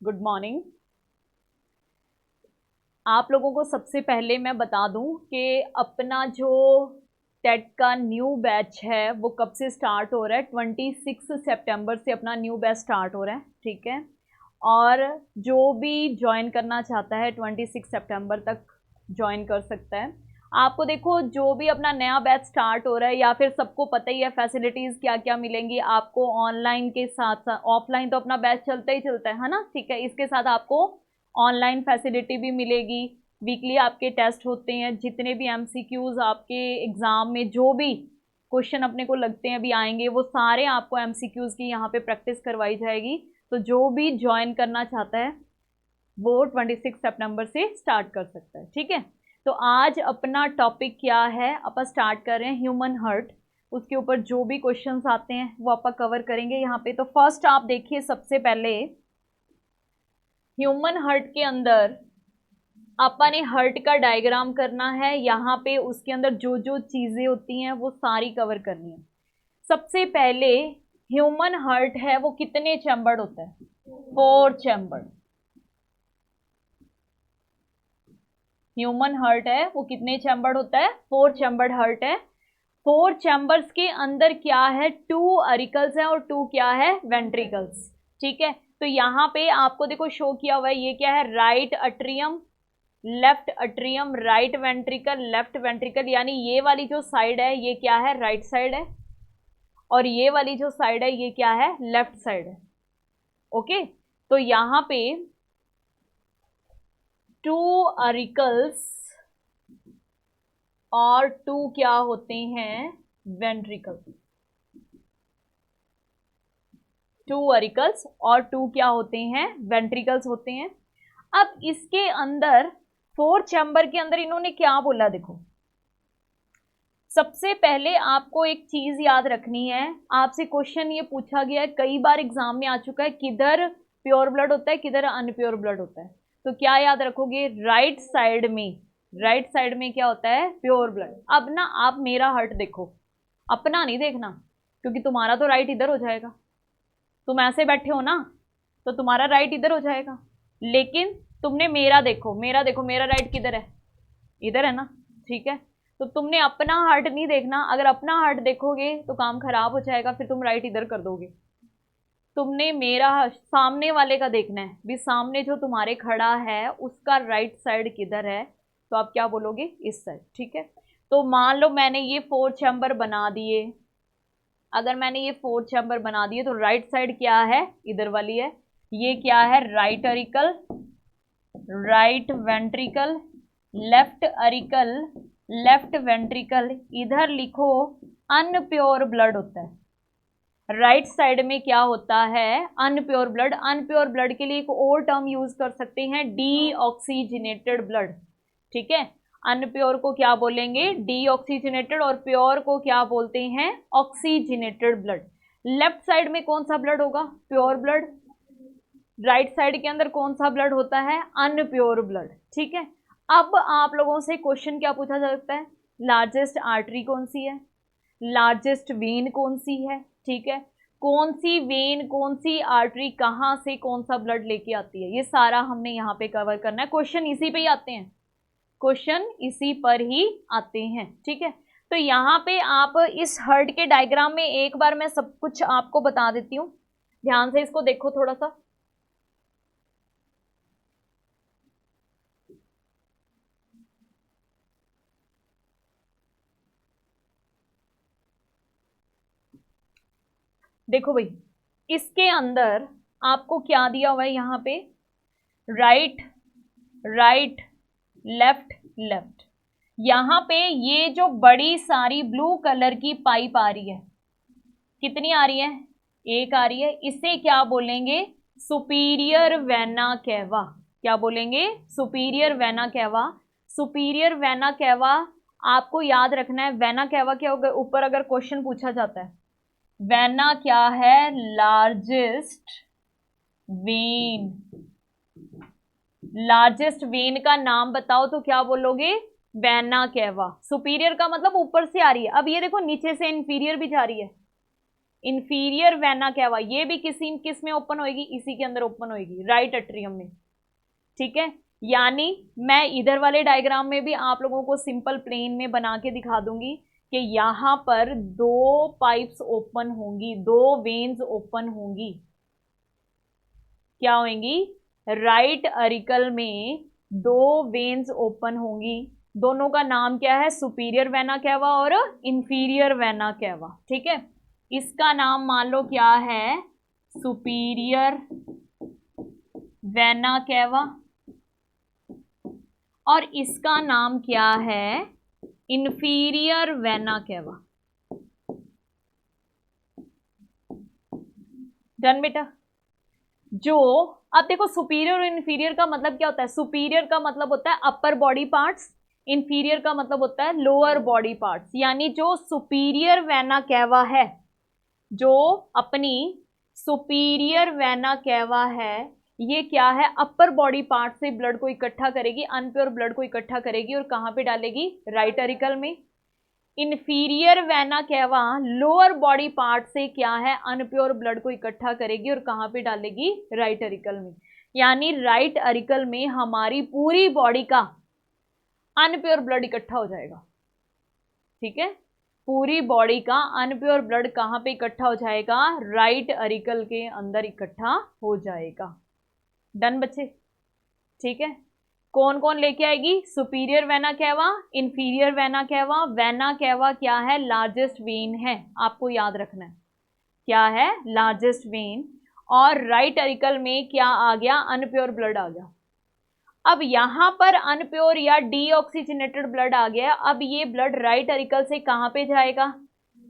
Good morning. आप लोगों को सबसे पहले मैं बता दूं कि अपना जो टेट का न्यू बैच है वो कब से स्टार्ट हो रहा है। 26 सितंबर से अपना न्यू बैच स्टार्ट हो रहा है, ठीक है। और जो भी ज्वाइन करना चाहता है 26 सितंबर तक ज्वाइन कर सकता है। आपको देखो, जो भी अपना नया बैच स्टार्ट हो रहा है या फिर सबको पता ही है फैसिलिटीज़ क्या क्या मिलेंगी आपको ऑनलाइन के साथ साथ। ऑफलाइन तो अपना बैच चलता ही चलता है ना, ठीक है। इसके साथ आपको ऑनलाइन फैसिलिटी भी मिलेगी। वीकली आपके टेस्ट होते हैं, जितने भी एमसीक्यूज आपके एग्जाम में जो भी क्वेश्चन अपने को लगते हैं अभी आएंगे, वो सारे आपको एमसीक्यूज की यहाँ पे प्रैक्टिस करवाई जाएगी। तो जो भी ज्वाइन करना चाहता है वो 26 सितंबर से स्टार्ट कर सकता है, ठीक है। तो आज अपना टॉपिक क्या है, अपन स्टार्ट कर रहे हैं ह्यूमन हार्ट। उसके ऊपर जो भी क्वेश्चंस आते हैं वो अपन कवर करेंगे यहाँ पे। तो फर्स्ट आप देखिए, सबसे पहले ह्यूमन हार्ट के अंदर अपन ने हार्ट का डायग्राम करना है। यहाँ पे उसके अंदर जो जो चीजें होती हैं वो सारी कवर करनी है। सबसे पहले ह्यूमन हार्ट है वो कितने चैम्बर्ड होता है? 4 चैम्बर्ड। ह्यूमन हार्ट है वो कितने चैम्बर्ड होता है? 4 चैम्बर्ड हार्ट है। 4 चैम्बर्स के अंदर क्या है? 2 अरिकल्स है और 2 क्या है? वेंट्रिकल्स, ठीक है। तो यहाँ पे आपको देखो शो किया हुआ है, ये क्या है? Right atrium, left atrium, right ventricle, left ventricle. यानी ये वाली जो साइड है ये क्या है? राइट साइड है, और ये वाली जो साइड है ये क्या है? लेफ्ट साइड है। ओके, तो यहाँ पे 2 अरिकल्स और 2 क्या होते हैं? वेंट्रिकल। 2 अरिकल्स और 2 क्या होते हैं? वेंट्रिकल्स होते हैं। अब इसके अंदर 4 चैम्बर के अंदर इन्होंने क्या बोला, देखो। सबसे पहले आपको एक चीज याद रखनी है, आपसे क्वेश्चन ये पूछा गया है, कई बार एग्जाम में आ चुका है, किधर प्योर ब्लड होता है किधर अनप्योर ब्लड होता है। तो क्या याद रखोगे? राइट साइड में, राइट साइड में क्या होता है? Pure blood. अब ना आप मेरा हार्ट देखो, अपना नहीं देखना, क्योंकि तुम्हारा तो राइट इधर हो जाएगा। तुम ऐसे बैठे हो ना, तो तुम्हारा राइट इधर हो जाएगा। लेकिन तुमने मेरा देखो, मेरा देखो, मेरा राइट किधर है? इधर है ना, ठीक है। तो तुमने अपना हार्ट नहीं देखना। अगर अपना हार्ट देखोगे तो काम खराब हो जाएगा, फिर तुम राइट इधर कर दोगे। तुमने मेरा सामने वाले का देखना है भी, सामने जो तुम्हारे खड़ा है उसका राइट साइड किधर है। तो आप क्या बोलोगे? इस साइड, ठीक है। तो मान लो मैंने ये 4 चैम्बर बना दिए। अगर मैंने ये 4 चैम्बर बना दिए तो राइट साइड क्या है? इधर वाली है। ये क्या है? Right auricle, right ventricle, left auricle, left ventricle. इधर लिखो अनप्योर ब्लड होता है। राइट साइड में क्या होता है? Unpure blood. अनप्योर ब्लड के लिए एक और टर्म यूज कर सकते हैं, डीऑक्सीजनेटेड ब्लड, ठीक है। अनप्योर को क्या बोलेंगे? डीऑक्सीजनेटेड, और प्योर को क्या बोलते हैं? Oxygenated blood. लेफ्ट साइड में कौन सा ब्लड होगा? Pure blood. राइट साइड के अंदर कौन सा ब्लड होता है? अनप्योर ब्लड, ठीक है। अब आप लोगों से क्वेश्चन क्या पूछा जा सकता है? लार्जेस्ट आर्टरी कौन सी है? लार्जेस्ट वेन कौन सी है? ठीक है, कौन सी वेन, कौन सी आर्टरी, कहां से कौन सा ब्लड लेके आती है, ये सारा हमने यहाँ पे कवर करना है। क्वेश्चन इसी पे ही आते हैं, क्वेश्चन इसी पर ही आते हैं, ठीक है। तो यहाँ पे आप इस हार्ट के डायग्राम में एक बार मैं सब कुछ आपको बता देती हूँ, ध्यान से इसको देखो थोड़ा सा। देखो भाई, इसके अंदर आपको क्या दिया हुआ है? यहाँ पे राइट, राइट, लेफ्ट, लेफ्ट। यहाँ पे ये जो बड़ी सारी ब्लू कलर की पाइप आ रही है, कितनी आ रही है? एक आ रही है। इसे क्या बोलेंगे? Superior vena cava. क्या बोलेंगे? Superior vena cava. Superior vena cava आपको याद रखना है। वेना कैवा के ऊपर अगर क्वेश्चन पूछा जाता है, वेना क्या है? Largest when. लार्जेस्ट वेन का नाम बताओ तो क्या बोलोगे? Vena cava. सुपीरियर का मतलब ऊपर से आ रही है। अब ये देखो नीचे से इंफीरियर भी जा रही है, इंफीरियर वेना कैवा, ये भी किस में ओपन होएगी, इसी के अंदर ओपन होएगी, राइट एट्रियम में। ठीक है, यानी मैं इधर वाले डायग्राम में भी आप लोगों को सिंपल प्लेन में बना के दिखा दूंगी कि यहां पर 2 पाइप्स ओपन होंगी, 2 वेन्स ओपन होंगी। क्या होंगी, राइट अरिकल में 2 वेन्स ओपन होंगी। दोनों का नाम क्या है, सुपीरियर वेना कैवा और इंफीरियर वेना कैवा। ठीक है, इसका नाम मान लो क्या है, सुपीरियर वेना कैवा, और इसका नाम क्या है, इंफीरियर वेना कैवा। डन बेटा। जो अब देखो, सुपीरियर और इंफीरियर का मतलब क्या होता है, सुपीरियर का मतलब होता है अपर बॉडी पार्ट्स, इंफीरियर का मतलब होता है लोअर बॉडी पार्ट्स। यानी जो सुपीरियर वेना कैवा है, जो अपनी सुपीरियर वेना कैवा है, ये क्या है, अपर बॉडी पार्ट से ब्लड को इकट्ठा करेगी, अनप्योर ब्लड को इकट्ठा करेगी और कहां पे डालेगी, राइट अरिकल में। Inferior vena cava lower body part से क्या है, अनप्योर ब्लड को इकट्ठा करेगी और कहां पे डालेगी, राइट अरिकल में। यानी राइट अरिकल में हमारी पूरी बॉडी का अनप्योर ब्लड इकट्ठा हो जाएगा। ठीक है, पूरी बॉडी का अनप्योर ब्लड कहां पे इकट्ठा हो जाएगा, राइट अरिकल के अंदर इकट्ठा हो जाएगा। डन बच्चे। ठीक है, कौन कौन लेके आएगी, superior vena cava, inferior vena cava. Vena cava क्या है, लार्जेस्ट वेन है, आपको याद रखना है, क्या है, लार्जेस्ट वेन। और राइट अरिकल में क्या आ गया, अनप्योर ब्लड आ गया। अब यहां पर अनप्योर या डीऑक्सीजनेटेड ब्लड आ गया। अब ये ब्लड राइट अरिकल से कहां पे जाएगा,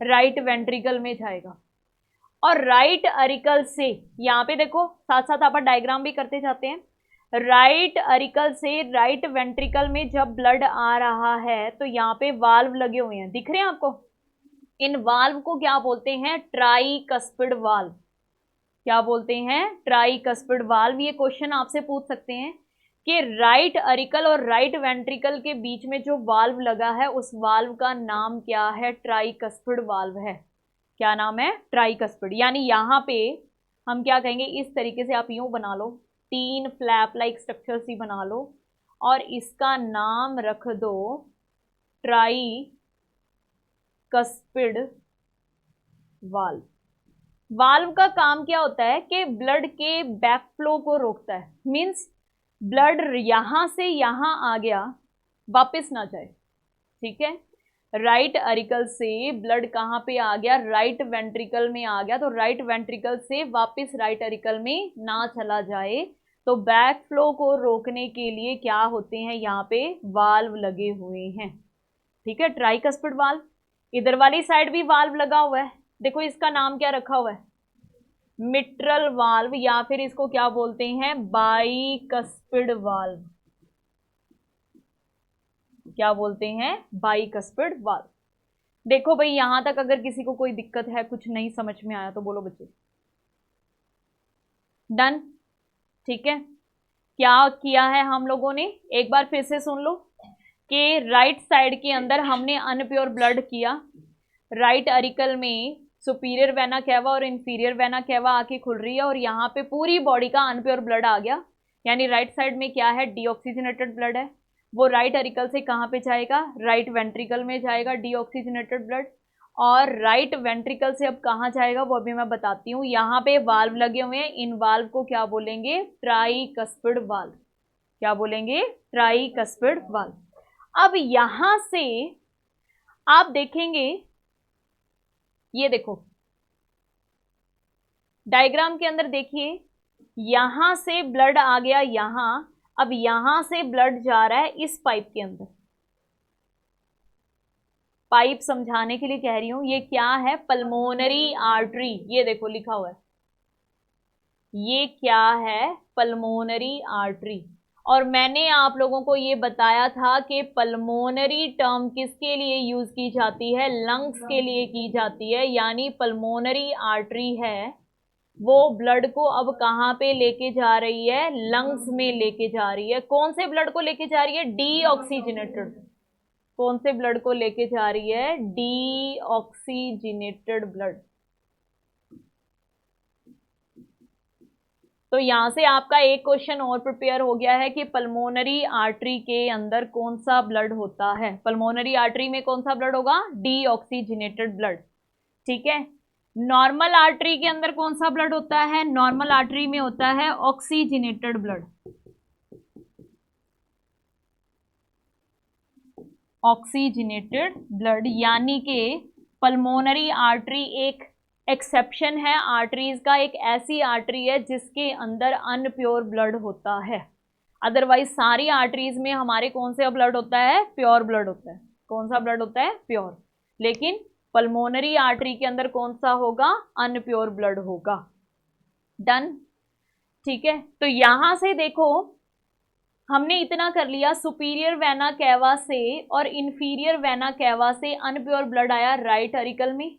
राइट वेंट्रिकल में जाएगा। और राइट अरिकल से, यहां पे देखो साथ साथ आप डायग्राम भी करते जाते हैं, राइट अरिकल से राइट वेंट्रिकल में जब ब्लड आ रहा है तो यहाँ पे वाल्व लगे हुए हैं, दिख रहे हैं आपको। इन वाल्व को क्या बोलते हैं, ट्राइकस्पिड वाल्व। क्या बोलते हैं, ट्राइकस्पिड वाल्व। ये क्वेश्चन आपसे पूछ सकते हैं कि राइट अरिकल और राइट वेंट्रिकल के बीच में जो वाल्व लगा है उस वाल्व का नाम क्या है, ट्राइकस्पिड वाल्व है। क्या नाम है, ट्राइकस्पिड। यानी यहां पे हम क्या कहेंगे, इस तरीके से आप यूं बना लो, 3 फ्लैप लाइक स्ट्रक्चर ही बना लो और इसका नाम रख दो ट्राइकस्पिड वाल्व। वाल्व का काम क्या होता है कि ब्लड के बैकफ्लो को रोकता है। मींस ब्लड यहां से यहां आ गया, वापस ना जाए। ठीक है, राइट अरिकल से ब्लड कहां पे आ गया, राइट वेंट्रिकल में आ गया, तो राइट वेंट्रिकल से वापस राइट अरिकल में ना चला जाए, तो बैक फ्लो को रोकने के लिए क्या होते हैं, यहाँ पे वाल्व लगे हुए हैं। ठीक है, ट्राइकस्पिड वाल्व। इधर वाली साइड भी वाल्व लगा हुआ है, देखो इसका नाम क्या रखा हुआ है, मिट्रल वाल्व, या फिर इसको क्या बोलते हैं, बाइकस्पिड वाल्व। क्या बोलते हैं, बाइकस्पिड वाल्व। देखो भाई, यहां तक अगर किसी को कोई दिक्कत है, कुछ नहीं समझ में आया तो बोलो बच्चे। डन। ठीक है, क्या किया है हम लोगों ने, एक बार फिर से सुन लो कि राइट साइड के अंदर हमने अनप्योर ब्लड किया, राइट अरिकल में सुपीरियर वेना कैवा और इंफीरियर वेना कैवा आके खुल रही है और यहाँ पे पूरी बॉडी का अनप्योर ब्लड आ गया। यानी राइट साइड में क्या है, डीऑक्सीजनेटेड ब्लड है, वो राइट अरिकल से कहाँ पे जाएगा, राइट वेंट्रिकल में जाएगा डीऑक्सीजनेटेड ब्लड। और राइट वेंट्रिकल से अब कहाँ जाएगा वो अभी मैं बताती हूँ। यहाँ पे वाल्व लगे हुए हैं, इन वाल्व को क्या बोलेंगे, ट्राइकस्पिड वाल्व। क्या बोलेंगे, ट्राइकस्पिड वाल्व। अब यहां से आप देखेंगे, ये देखो डायग्राम के अंदर देखिए, यहां से ब्लड आ गया यहां, अब यहां से ब्लड जा रहा है इस पाइप के अंदर। पाइप समझाने के लिए कह रही हूं, ये क्या है, पल्मोनरी आर्टरी। ये देखो लिखा हुआ है, ये क्या है, पल्मोनरी आर्टरी। और मैंने आप लोगों को ये बताया था कि पल्मोनरी टर्म किसके लिए यूज की जाती है, लंग्स के लिए की जाती है। यानी पल्मोनरी आर्टरी है वो ब्लड को अब कहां पे लेके जा रही है, लंग्स में लेके जा रही है। कौन से ब्लड को लेके जा रही है, डीऑक्सीजनेटेड। कौन से ब्लड को लेके जा रही है, डीऑक्सीजनेटेड ब्लड। तो यहां से आपका एक क्वेश्चन और प्रिपेयर हो गया है कि पल्मोनरी आर्टरी के अंदर कौन सा ब्लड होता है। पल्मोनरी आर्टरी में कौन सा ब्लड होगा? Deoxygenated blood. ठीक है। नॉर्मल आर्टरी के अंदर कौन सा ब्लड होता है? नॉर्मल आर्टरी में होता है ऑक्सीजनेटेड ब्लड। ऑक्सीजनेटेड ब्लड, यानी कि पल्मोनरी आर्टरी एक एक्सेप्शन है आर्टरीज का, एक ऐसी आर्टरी है जिसके अंदर अनप्योर ब्लड होता है। अदरवाइज सारी आर्टरीज में हमारे कौन सा ब्लड होता है? प्योर ब्लड होता है। कौन सा ब्लड होता है? प्योर। लेकिन पल्मोनरी आर्टरी के अंदर कौन सा होगा? अनप्योर ब्लड होगा। डन। ठीक है, तो यहां से देखो हमने इतना कर लिया, सुपीरियर वेना कैवा से और इंफीरियर वेना कैवा से अनप्योर ब्लड आया राइट अरिकल में।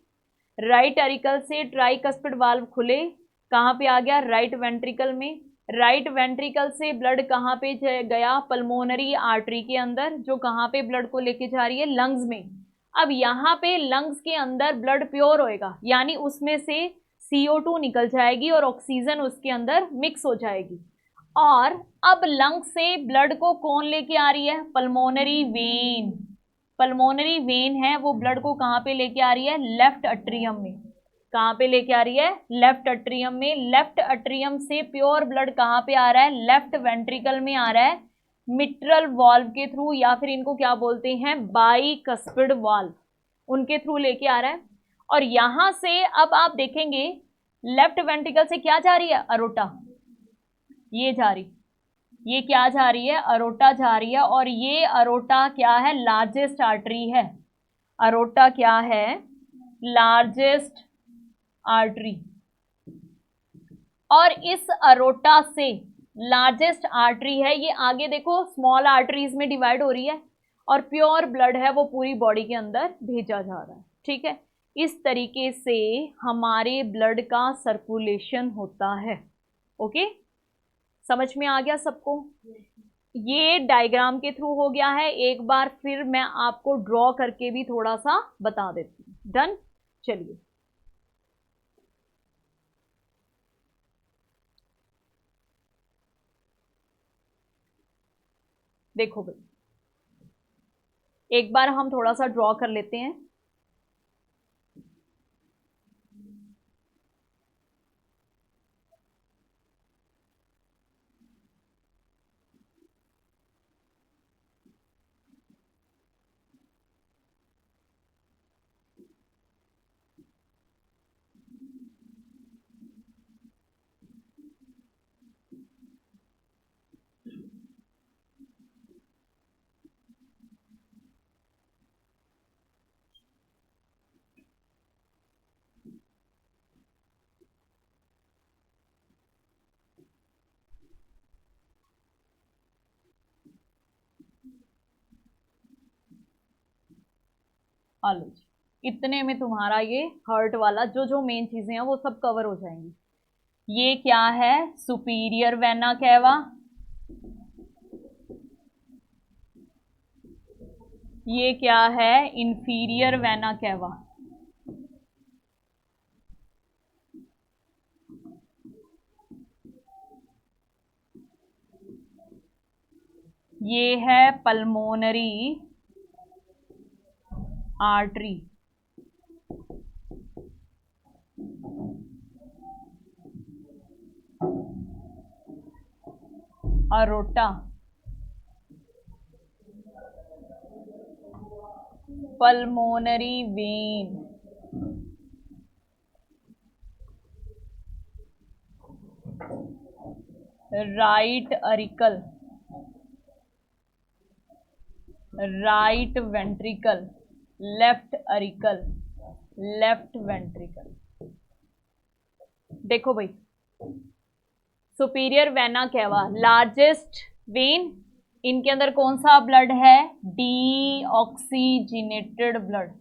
राइट अरिकल से ट्राइकस्पिड वाल्व खुले, कहां पे आ गया? राइट वेंट्रिकल में। राइट वेंट्रिकल से ब्लड कहां पे गया? पल्मोनरी आर्टरी के अंदर, जो कहां पे ब्लड को लेके जा रही है? लंग्स में। अब यहां पे लंग्स के अंदर ब्लड प्योर होएगा, यानी उसमें से CO2 निकल जाएगी और ऑक्सीजन उसके अंदर मिक्स हो जाएगी। और अब लंग से ब्लड को कौन लेके आ रही है? Pulmonary vein. पल्मोनरी वेन है वो ब्लड को कहां पे लेके आ रही है? लेफ्ट अट्रियम में। कहां पे लेके आ रही है? लेफ्ट अट्रियम में। लेफ्ट अट्रियम से प्योर ब्लड कहां पे आ रहा है? लेफ्ट वेंट्रिकल में आ रहा है, मिट्रल वाल्व के थ्रू, या फिर इनको क्या बोलते हैं? बाइकस्पिड वाल्व, उनके थ्रू लेके आ रहा है। और यहां से अब आप देखेंगे लेफ्ट वेंट्रिकल से क्या जा रही है? अरोटा। ये जा रही, ये क्या जा रही है? अरोटा जा रही है। और ये अरोटा क्या है? लार्जेस्ट आर्टरी है। अरोटा क्या है? Largest artery. और इस अरोटा से, लार्जेस्ट आर्टरी है ये, आगे देखो स्मॉल आर्टरीज में डिवाइड हो रही है और प्योर ब्लड है वो पूरी बॉडी के अंदर भेजा जा रहा है। ठीक है, इस तरीके से हमारे ब्लड का सर्कुलेशन होता है। ओके, समझ में आ गया सबको? ये डायग्राम के थ्रू हो गया है, एक बार फिर मैं आपको ड्रॉ करके भी थोड़ा सा बता देती हूँ। डन। चलिए, देखो भाई, एक बार हम थोड़ा सा ड्रॉ कर लेते हैं। आलो जी, इतने में तुम्हारा ये हर्ट वाला जो जो मेन चीजें हैं वो सब कवर हो जाएंगी। ये क्या है? Superior vena cava. ये क्या है? Inferior vena cava. ये है pulmonary artery. Aorta, pulmonary vein, right auricle, right ventricle, left auricle, left ventricle. देखो भाई, superior vena cava, largest when, इनके अंदर कौन सा ब्लड है? Deoxygenated blood.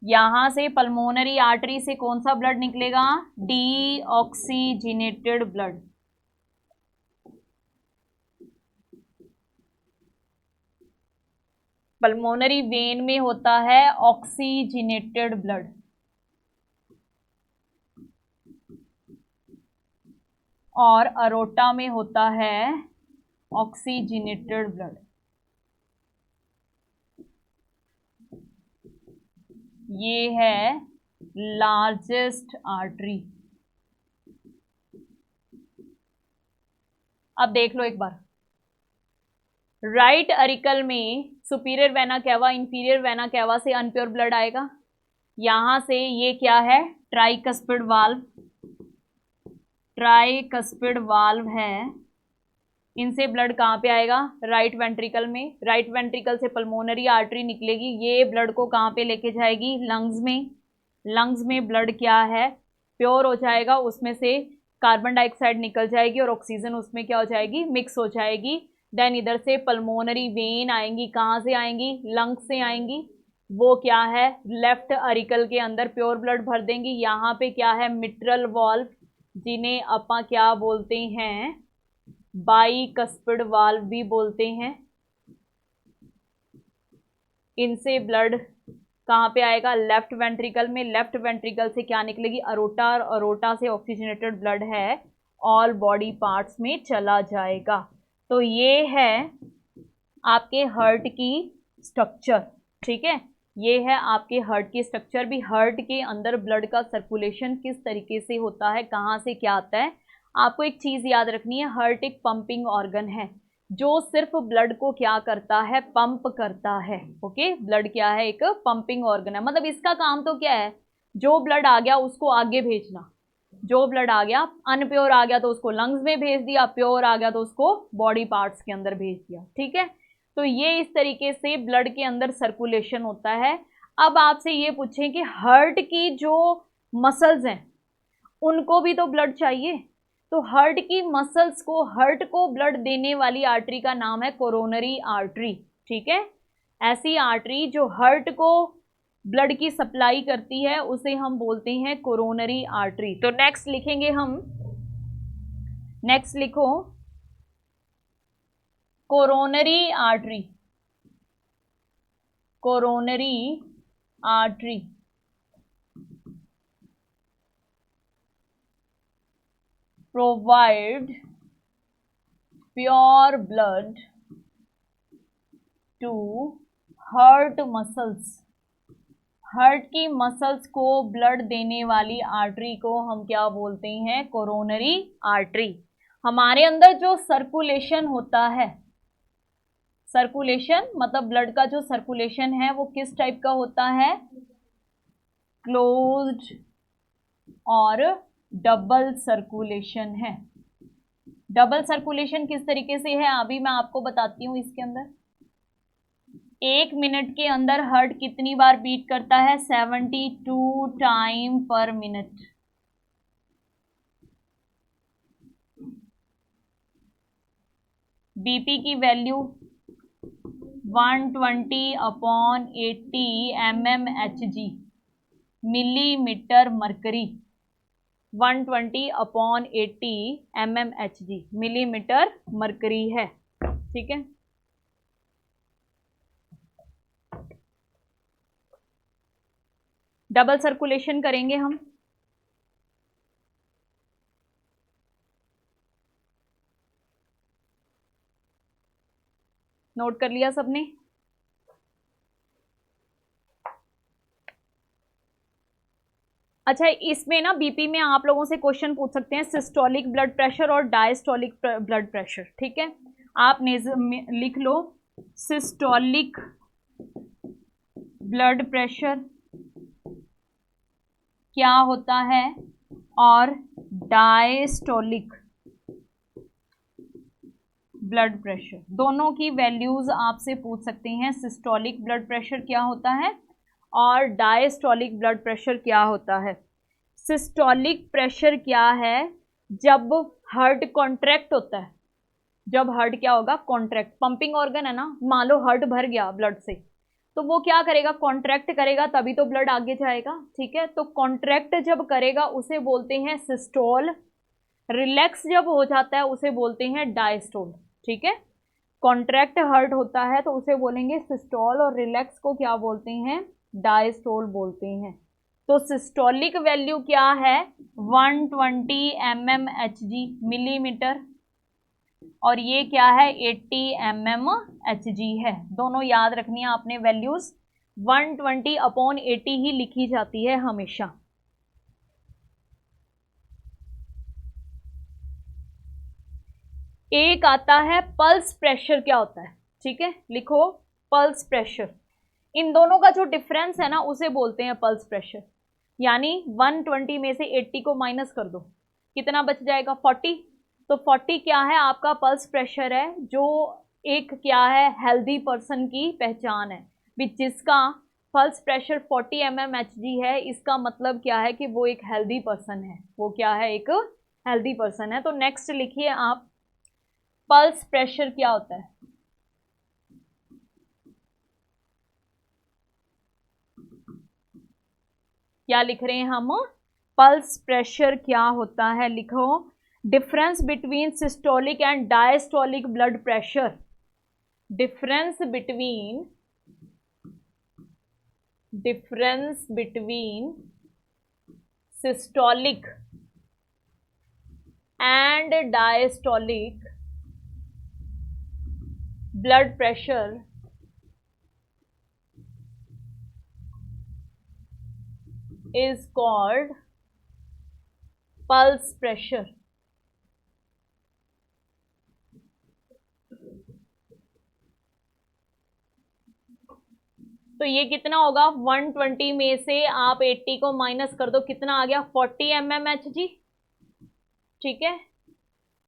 यहां से पल्मोनरी आर्टरी से कौन सा ब्लड निकलेगा? Deoxygenated blood. पल्मोनरी वेन में होता है ऑक्सीजनेटेड ब्लड। और अरोटा में होता है ऑक्सीजनेटेड ब्लड। ये है लार्जेस्ट आर्टरी। अब देख लो एक बार, राइट अरिकल में superior vena cava, inferior vena cava से अनप्योर ब्लड आएगा। यहां से ये क्या है, ट्राइकस्पिड वाल्व, ट्राइकस्पिड वाल्व है। इनसे ब्लड कहाँ पे आएगा, राइट वेंट्रिकल में। राइट वेंट्रिकल से पल्मोनरी आर्टरी निकलेगी, ये ब्लड को कहाँ पे लेके जाएगी, लंग्स में। लंग्स में ब्लड क्या है, प्योर हो जाएगा, उसमें से कार्बन डाइऑक्साइड निकल जाएगी और ऑक्सीजन उसमें क्या हो जाएगी, मिक्स हो जाएगी। देन इधर से पल्मोनरी वेन आएंगी, कहाँ से आएंगी, लंग्स से आएंगी। वो क्या है, लेफ्ट अरिकल के अंदर प्योर ब्लड भर देंगी। यहाँ पे क्या है, मिट्रल वाल्व, जिन्हें अपा क्या बोलते हैं, बाइकस्पिड वाल्व भी बोलते हैं। इनसे ब्लड कहाँ पे आएगा, लेफ्ट वेंट्रिकल में। लेफ्ट वेंट्रिकल से क्या निकलेगी, अरोटा, और अरोटा से ऑक्सीजनेटेड ब्लड है ऑल बॉडी पार्ट्स में चला जाएगा। तो ये है आपके हार्ट की स्ट्रक्चर, ठीक है। ये है आपके हार्ट की स्ट्रक्चर। भी हार्ट के अंदर ब्लड का सर्कुलेशन किस तरीके से होता है, कहाँ से क्या आता है। आपको एक चीज याद रखनी है, हार्ट एक पंपिंग ऑर्गन है जो सिर्फ ब्लड को क्या करता है, पंप करता है। ओके, ब्लड क्या है, एक पंपिंग ऑर्गन है। मतलब इसका काम तो क्या है, जो ब्लड आ गया उसको आगे भेजना। जो ब्लड आ गया, अनप्योर आ गया तो उसको लंग्स में भेज दिया, प्योर आ गया तो उसको बॉडी पार्ट्स के अंदर भेज दिया, ठीक है। तो ये इस तरीके से ब्लड के अंदर सर्कुलेशन होता है। अब आपसे ये पूछें कि हार्ट की जो मसल्स हैं उनको भी तो ब्लड चाहिए, तो हार्ट की मसल्स को, हार्ट को ब्लड देने वाली आर्टरी का नाम है कोरोनरी आर्टरी, ठीक है। ऐसी आर्टरी जो हार्ट को ब्लड की सप्लाई करती है उसे हम बोलते हैं कोरोनरी आर्टरी। तो नेक्स्ट लिखेंगे हम, नेक्स्ट लिखो coronary artery, coronary artery provide pure blood to heart muscles। Heart की मसल्स को ब्लड देने वाली आर्टरी को हम क्या बोलते हैं, कोरोनरी आर्टरी। हमारे अंदर जो सर्कुलेशन होता है, सर्कुलेशन मतलब ब्लड का जो सर्कुलेशन है वो किस टाइप का होता है, क्लोज्ड और डबल सर्कुलेशन है। डबल सर्कुलेशन किस तरीके से है अभी मैं आपको बताती हूं। इसके अंदर 1 मिनट के अंदर हार्ट कितनी बार बीट करता है, 72 टाइम पर मिनट। बीपी की value 120/80 mmHg, millimetre mercury. 120/80 mmHg, millimetre mercury है, ठीक है। डबल सर्कुलेशन करेंगे हम। नोट कर लिया सबने। अच्छा, इसमें ना बीपी में आप लोगों से क्वेश्चन पूछ सकते हैं, सिस्टोलिक ब्लड प्रेशर और डायस्टोलिक ब्लड प्रेशर, ठीक है। आप लिख लो सिस्टोलिक ब्लड प्रेशर क्या होता है और डायस्टोलिक ब्लड प्रेशर, दोनों की वैल्यूज आपसे पूछ सकते हैं। सिस्टोलिक ब्लड प्रेशर क्या होता है और डायस्टोलिक ब्लड प्रेशर क्या होता है। सिस्टोलिक प्रेशर क्या है, जब हार्ट कॉन्ट्रैक्ट होता है, जब हार्ट क्या होगा, कॉन्ट्रैक्ट, पंपिंग ऑर्गन है ना, मान लो हार्ट भर गया ब्लड से तो वो क्या करेगा, कॉन्ट्रैक्ट करेगा, तभी तो ब्लड आगे जाएगा, ठीक है। तो कॉन्ट्रैक्ट जब करेगा उसे बोलते हैं सिस्टोल, रिलैक्स जब हो जाता है उसे बोलते हैं डायस्टोल, ठीक है। कॉन्ट्रैक्ट हार्ट होता है तो उसे बोलेंगे सिस्टोल और रिलैक्स को क्या बोलते हैं, डायस्टोल बोलते हैं। तो सिस्टोलिक वैल्यू क्या है 120 mmHg मिलीमीटर, और ये क्या है 80 mmHg है। दोनों याद रखनी है आपने वैल्यूज, 120/80 ही लिखी जाती है हमेशा। एक आता है पल्स प्रेशर, क्या होता है, ठीक है, लिखो पल्स प्रेशर। इन दोनों का जो डिफरेंस है ना उसे बोलते हैं पल्स प्रेशर। यानी 120 में से 80 को माइनस कर दो, कितना बच जाएगा 40। तो 40 क्या है आपका पल्स प्रेशर है, जो एक क्या है हेल्दी पर्सन की पहचान है, जिसका पल्स प्रेशर 40 mmHg है। इसका मतलब क्या है कि वो एक हेल्दी पर्सन है, वो क्या है एक हेल्दी पर्सन है। तो नेक्स्ट लिखिए आप पल्स प्रेशर क्या होता है। क्या लिख रहे हैं हम, पल्स प्रेशर क्या होता है, लिखो difference between systolic and diastolic blood pressure. Difference between systolic and diastolic blood pressure is called pulse pressure। तो ये कितना होगा 120 में से आप 80 को माइनस कर दो, कितना आ गया 40 mmHg, ठीक है।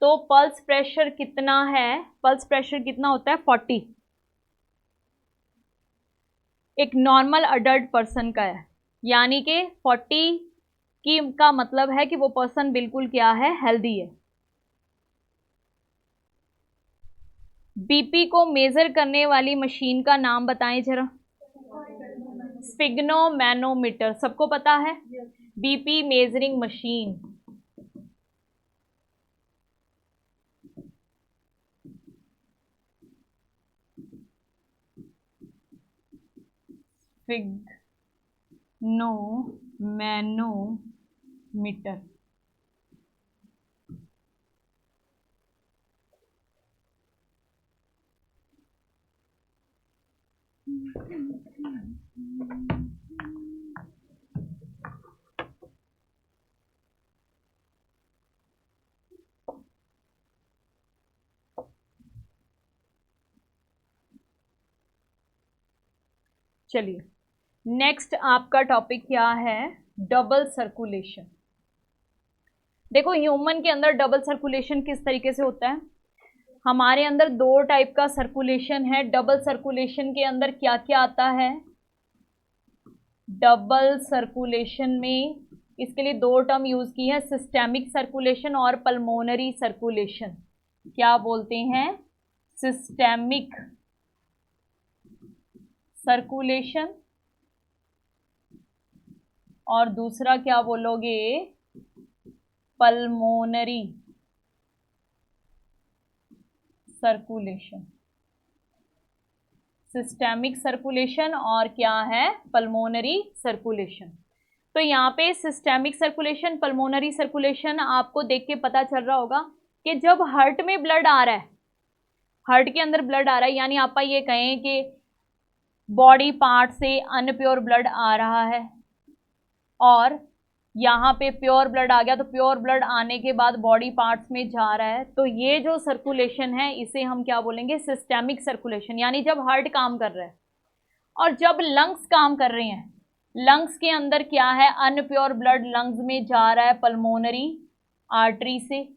तो पल्स प्रेशर कितना है, पल्स प्रेशर कितना होता है 40, एक नॉर्मल अडल्ट पर्सन का है। यानी कि 40 का मतलब है कि वो पर्सन बिल्कुल क्या है हेल्दी है। बीपी को मेजर करने वाली मशीन का नाम बताएं जरा। स्फिग्नोमैनोमीटर, सबको पता है बीपी मेजरिंग मशीन। स्फिग्नोमैनोमीटर। चलिए नेक्स्ट आपका टॉपिक क्या है, डबल सर्कुलेशन। देखो ह्यूमन के अंदर डबल सर्कुलेशन किस तरीके से होता है, हमारे अंदर दो टाइप का सर्कुलेशन है। डबल सर्कुलेशन के अंदर क्या क्या आता है, डबल सर्कुलेशन में इसके लिए दो टर्म यूज की है, सिस्टेमिक सर्कुलेशन और पल्मोनरी सर्कुलेशन। क्या बोलते हैं, सिस्टेमिक सर्कुलेशन, और दूसरा क्या बोलोगे पल्मोनरी सर्कुलेशन। सिस्टेमिक सर्कुलेशन और क्या है पल्मोनरी सर्कुलेशन। तो यहाँ पे सिस्टेमिक सर्कुलेशन पल्मोनरी सर्कुलेशन आपको देख के पता चल रहा होगा कि जब हार्ट में ब्लड आ रहा है, हार्ट के अंदर ब्लड आ रहा है, यानी आप ये कहें कि बॉडी पार्ट से अनप्योर ब्लड आ रहा है और यहाँ पे प्योर ब्लड आ गया, तो प्योर ब्लड आने के बाद बॉडी पार्ट्स में जा रहा है, तो ये जो सर्कुलेशन है इसे हम क्या बोलेंगे सिस्टेमिक सर्कुलेशन। यानी जब हार्ट काम कर रहा है और जब लंग्स काम कर रहे हैं, लंग्स के अंदर क्या है अनप्योर ब्लड लंग्स में जा रहा है पल्मोनरी आर्टरी से,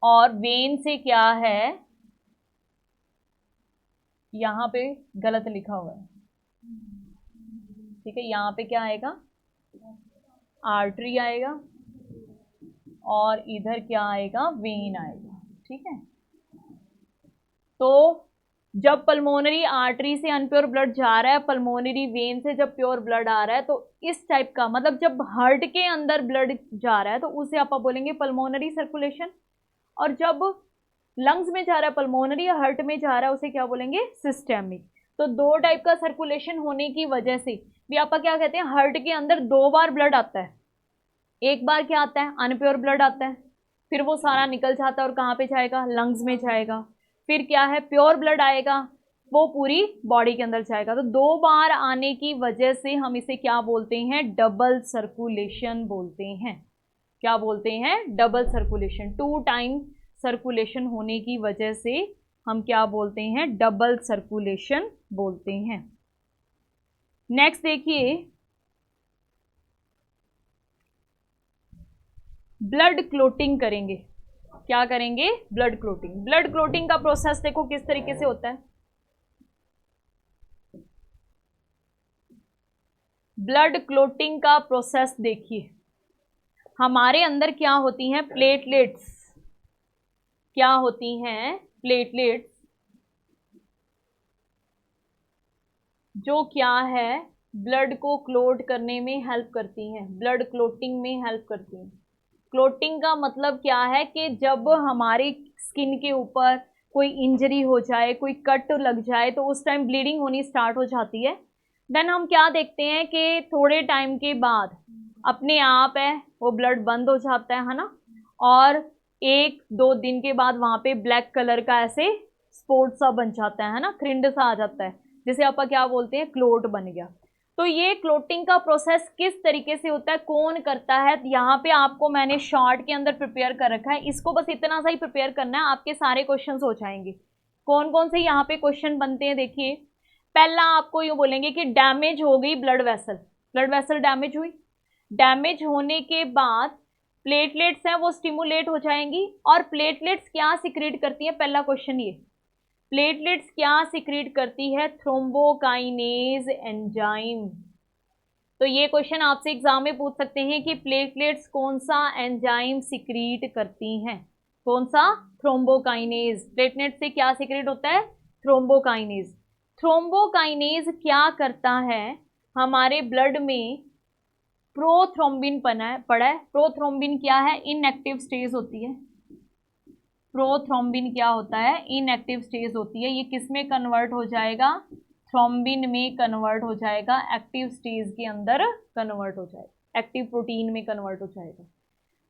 और वेन से क्या है, यहाँ पे गलत लिखा हुआ है, ठीक है, यहाँ पे क्या आएगा आर्टरी आएगा और इधर क्या आएगा वेन आएगा, ठीक है। तो जब पल्मोनरी आर्टरी से अनप्योर ब्लड जा रहा है, पल्मोनरी वेन से जब प्योर ब्लड आ रहा है, तो इस टाइप का मतलब जब हार्ट के अंदर ब्लड जा रहा है तो उसे आप बोलेंगे पल्मोनरी सर्कुलेशन, और जब लंग्स में जा रहा है पल्मोनरी या हार्ट में जा रहा है उसे क्या बोलेंगे सिस्टेमिक। तो दो टाइप का सर्कुलेशन होने की वजह से भी आपका क्या कहते हैं, हार्ट के अंदर दो बार ब्लड आता है। एक बार क्या आता है, अनप्योर ब्लड आता है, फिर वो सारा निकल जाता है और कहाँ पे जाएगा, लंग्स में जाएगा। फिर क्या है, प्योर ब्लड आएगा, वो पूरी बॉडी के अंदर जाएगा। तो दो बार आने की वजह से हम इसे क्या बोलते हैं, डबल सर्कुलेशन बोलते हैं। क्या बोलते हैं, डबल सर्कुलेशन। 2 टाइम सर्कुलेशन होने की वजह से हम क्या बोलते हैं, डबल सर्कुलेशन बोलते हैं। नेक्स्ट देखिए, ब्लड क्लोटिंग करेंगे। क्या करेंगे, ब्लड क्लोटिंग। ब्लड क्लोटिंग का प्रोसेस देखो किस तरीके से होता है। ब्लड क्लोटिंग का प्रोसेस देखिए, हमारे अंदर क्या होती हैं, प्लेटलेट्स। क्या होती हैं, प्लेटलेट्स, जो क्या है, ब्लड को क्लोट करने में हेल्प करती हैं, ब्लड क्लोटिंग में हेल्प करती हैं। क्लोटिंग का मतलब क्या है कि जब हमारी स्किन के ऊपर कोई इंजरी हो जाए, कोई कट लग जाए, तो उस टाइम ब्लीडिंग होनी स्टार्ट हो जाती है। देन हम क्या देखते हैं कि थोड़े टाइम के बाद अपने आप है वो ब्लड बंद हो जाता है ना, और 1-2 दिन के बाद वहां पे ब्लैक कलर का ऐसे स्पॉट सा बन जाता है ना, क्रिंड सा आ जाता है, जिसे आप क्या बोलते हैं, क्लोट बन गया। तो ये क्लोटिंग का प्रोसेस किस तरीके से होता है, कौन करता है, यहाँ पे आपको मैंने शॉर्ट के अंदर प्रिपेयर कर रखा है। इसको बस इतना सा ही प्रिपेयर करना है, आपके सारे क्वेश्चन हो जाएंगे। कौन कौन से यहाँ पे क्वेश्चन बनते हैं, देखिए। पहला आपको यूं बोलेंगे कि डैमेज हो गई blood vessel, blood vessel damage हुई, डैमेज होने के बाद प्लेटलेट्स हैं वो स्टिमुलेट हो जाएंगी, और प्लेटलेट्स क्या सिक्रीट करती है, पहला क्वेश्चन ये, प्लेटलेट्स क्या सिक्रीट करती है, थ्रोम्बोकाइनेज एंजाइम। तो ये क्वेश्चन आपसे एग्जाम में पूछ सकते हैं कि प्लेटलेट्स कौन सा एंजाइम सिक्रीट करती हैं, कौन सा, थ्रोम्बोकाइनेज। प्लेटलेट से क्या सिक्रीट होता है, थ्रोम्बोकाइनेज। थ्रोम्बोकाइनेज क्या करता है, हमारे ब्लड में प्रोथ्रोम्बिन पड़ा है। प्रोथ्रोम्बिन क्या है, इनएक्टिव स्टेज होती है। प्रोथ्रोम्बिन क्या होता है, इनएक्टिव स्टेज होती है। ये किस में कन्वर्ट हो जाएगा, थ्रोम्बिन में कन्वर्ट हो जाएगा, एक्टिव स्टेज के अंदर कन्वर्ट हो जाएगा, एक्टिव प्रोटीन में कन्वर्ट हो जाएगा।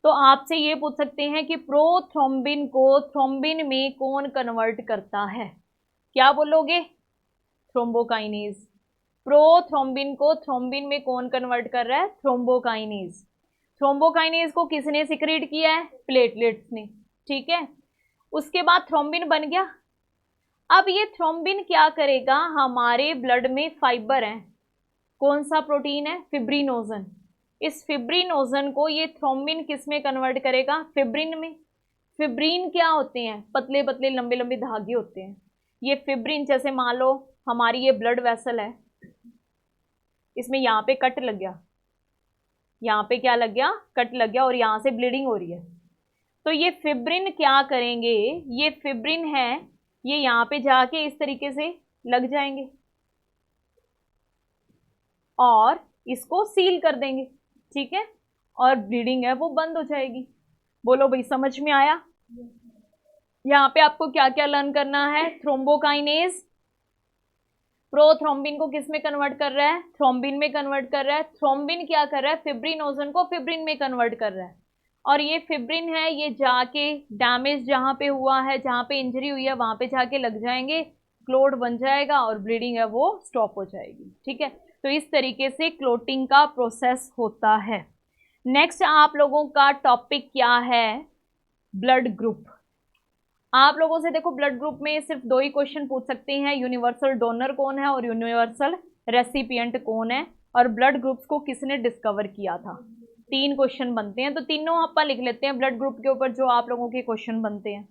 तो आपसे ये पूछ सकते हैं कि प्रोथ्रोम्बिन को थ्रोम्बिन में कौन कन्वर्ट करता है, क्या बोलोगे, थ्रोम्बोकाइनेज। प्रोथ्रोम्बिन को थ्रोम्बिन में कौन कन्वर्ट कर रहा है, थ्रोम्बोकाइनेज। थ्रोम्बोकाइनेज को किसने सिक्रीट किया है, प्लेटलेट्स ने, ठीक है। उसके बाद थ्रोम्बिन बन गया। अब ये थ्रोम्बिन क्या करेगा, हमारे ब्लड में फाइबर है, कौन सा प्रोटीन है, फिब्रिनोजन। इस फिब्रिनोजन को ये थ्रोम्बिन किस में कन्वर्ट करेगा, फिब्रिन में। फिब्रिन क्या होते हैं, पतले पतले लंबे लंबे धागे होते हैं। ये फिब्रिन, जैसे मान लो हमारी ये ब्लड वेसल है, इसमें यहाँ पे कट लग गया, यहाँ पे क्या लग गया, कट लग गया, और यहाँ से ब्लीडिंग हो रही है। तो ये फिब्रिन क्या करेंगे, ये फिब्रिन है, ये यहाँ पे जाके इस तरीके से लग जाएंगे और इसको सील कर देंगे, ठीक है, और ब्लीडिंग है वो बंद हो जाएगी। बोलो भाई, समझ में आया। यहाँ पे आपको क्या क्या लर्न करना है, थ्रोम्बोकाइनेज प्रोथ्रोम्बिन को किस में कन्वर्ट कर रहा है, थ्रोम्बिन में कन्वर्ट कर रहा है। थ्रोम्बिन क्या कर रहा है, फिब्रिनोजन को फिब्रिन में कन्वर्ट कर रहा है, और ये फिब्रिन है, ये जाके डैमेज जहां पे हुआ है, जहां पे इंजरी हुई है, वहां पे जाके लग जाएंगे, क्लोट बन जाएगा और ब्लीडिंग है वो स्टॉप हो जाएगी, ठीक है। तो इस तरीके से क्लोटिंग का प्रोसेस होता है। नेक्स्ट आप लोगों का टॉपिक क्या है, ब्लड ग्रुप। आप लोगों से देखो ब्लड ग्रुप में सिर्फ 2 ही क्वेश्चन पूछ सकते हैं, यूनिवर्सल डोनर कौन है और यूनिवर्सल रेसिपिएंट कौन है, और ब्लड ग्रुप्स को किसने डिस्कवर किया था। 3 क्वेश्चन बनते हैं, तो तीनों आप लिख लेते हैं ब्लड ग्रुप के ऊपर जो आप लोगों के क्वेश्चन बनते हैं।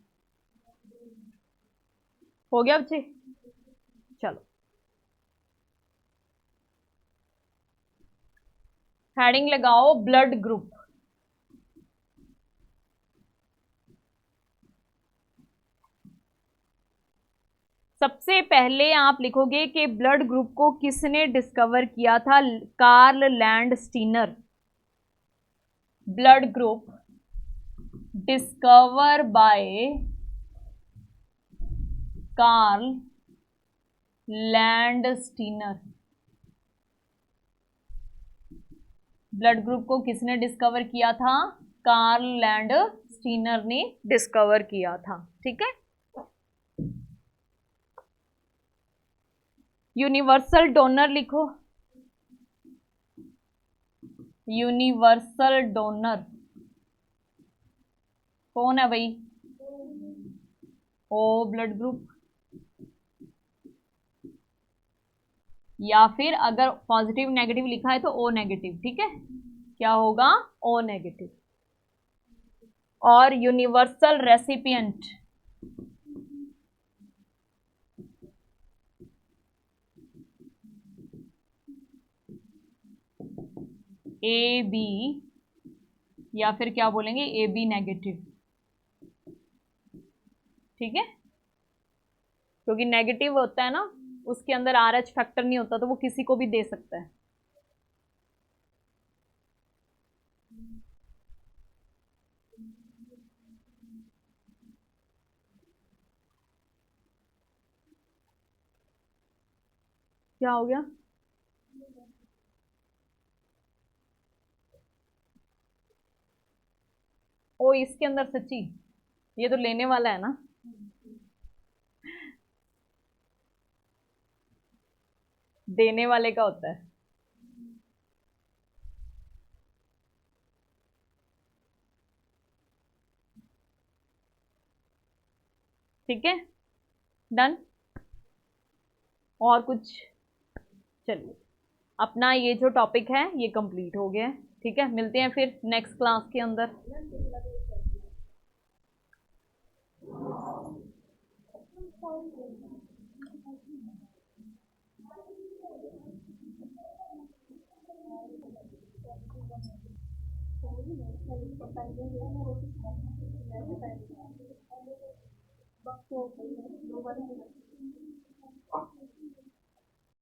हो गया बच्चे, चलो हेडिंग लगाओ, ब्लड ग्रुप। सबसे पहले आप लिखोगे कि ब्लड ग्रुप को किसने डिस्कवर किया था, Karl Landsteiner. Blood group discover by Karl Landsteiner. Blood group को किसने डिस्कवर किया था? कार्ल लैंडस्टीनर ने डिस्कवर किया था। ठीक है। यूनिवर्सल डोनर लिखो। यूनिवर्सल डोनर कौन है भाई? ओ ब्लड ग्रुप, या फिर अगर पॉजिटिव नेगेटिव लिखा है तो ओ नेगेटिव। ठीक है, क्या होगा? O negative. और यूनिवर्सल रेसिपिएंट ए बी, या फिर क्या बोलेंगे? A B negative. ठीक है, क्योंकि नेगेटिव होता है ना, उसके अंदर आर एच फैक्टर नहीं होता, तो वो किसी को भी दे सकता है। क्या हो गया? ओ इसके अंदर सच्ची, ये तो लेने वाला है ना। देने वाले का होता है। ठीक है, डन। और कुछ? चलिए, अपना ये जो टॉपिक है ये कंप्लीट हो गया है। ठीक है, मिलते हैं फिर नेक्स्ट क्लास के अंदर।